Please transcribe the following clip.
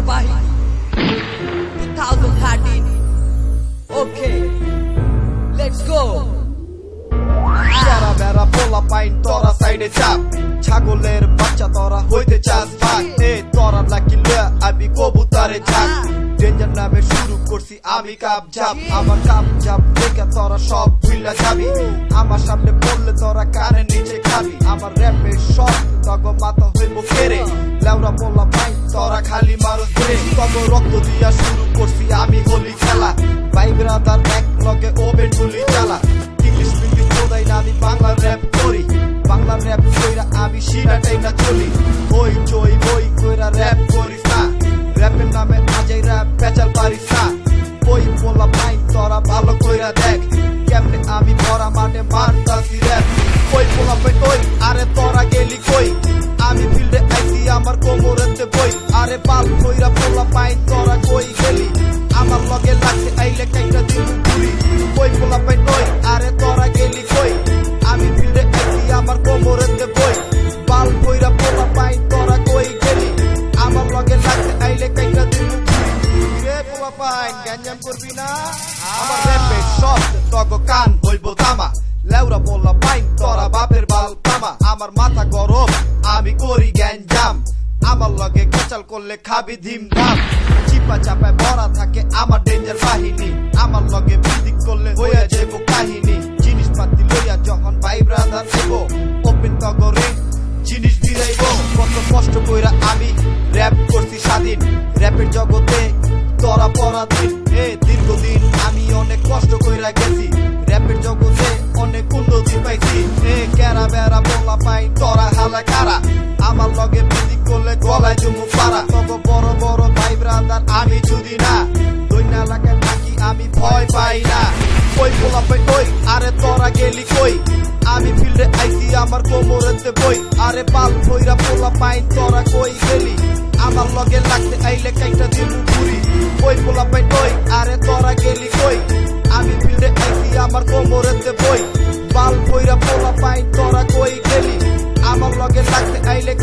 Danger Bahini 2013. Okay, let's go. যারা বেড়া পোলা পাইন তোরা সাইডে চাপ ছাগলের বাচ্চা তোরা হইতে চাস ভাগ এ তোরা লাকি লয়া আমি কবুতরে ঝাক ডেঞ্জার নামে শুরু করছি আমি কাপ ঝাপ আমার কাপ ঝাপ দেখে তোরা সব ভুইলা যাবি আমার সামনে পড়লে তোরা কানের নিচে খাবি আমার র্যাপের শট তগ মাথা হইব কেড়ে লেওরা পোলা পাইন তোরা খালি মারো ধরে তগ রক্ত দিয়া শুরু করছি আমি হোলি খেলা ভাই ব্রাদার এক লগে ওভেন গুলি চালা ইংলিশ মিংলিশ চোদাই না আমি বাংলা র্যাপ করি বাংলা র্যাপ কইরা আমি শিরাটাই না চলি ওই চই বই কইরা র্যাপ করিস না র্যাপের নামে আজাই র্যাপ পেঁচাল পারিস না ওই পোলা পাইন তোরা ভালো কইরা দেখ কেমনে আমি মরা মানে মারতাছি র্যাপ ওই পোলা পাইন ওই আরে তোরা গেলি কই আমি ফিল্ডে আইছি আমার কোমরেতে বই আরে পাল কইরা পোলা পাইন তোরা কই গেলি আমার লগে লাগছে আইলে কাইটা দিন ঘুরি ওই পোলা পাইন ওই আরে তোরা গেলি কই আমি ফিল্ডে আইছি আমার কোমরেতে বই পাল কইরা পোলা পাইন তোরা কই গেলি আমার লগে লাগছে আইলে কাইটা দিন ঘুরি রে পোলা পাইন গ্যাঞ্জাম করবি না আমার র্যাপে শব্দ তগ কান হইব তামা লেউরা পোলা পাইন তোরা বাপের বাল তামা আমার মাথা গরম আমি করি গ্যাঞ্জাম আমার লগে কেচাল করলে খাবি ধিমধাম চিপা চাপায় ভরা থাকে আমার ডেঞ্জার বাহিনী আমার লগে বিদিক করলে হইয়া যাবো কাহিনী জিনিসপাতি লইয়া যখন ভাই ব্রাদার দেব ওপেন তগরে জিনিস ফিরাইব কত কষ্ট কইরা আমি র্যাপ করছি স্বাধীন র্যাপের জগতে তোরা পরাধীন দীর্ঘদিন আমি অনেক কষ্ট কইরা গেছি র্যাপের জগতে অনেক উন্নতি পাইছি কেরা বেড়া বলা পাই তোরা হালা কারা আমার লগে বিদিক করলে গলায় জমু পারা তব বড় বড় ভাই ব্রাদার আমি যদি না দৈন্য এলাকায় থাকি আমি ভয় পাই না ওই পোলা পাই ওই আরে তোরা গেলি কই আমি ফিল্ডে আইছি আমার কোমরেতে বই আরে পাল কইরা পোলা পাই তোরা কই গেলি আমার লগে লাগতে আইলে কাইটা দিমু ঘুরি ওই পোলা পাই ওই আরে তোরা গেলি কই আমি ফিল্ডে আইছি আমার কোমরেতে বই পাল কইরা পোলা পাই তোরা কই গেলি আমার লগে লাগতে আইলে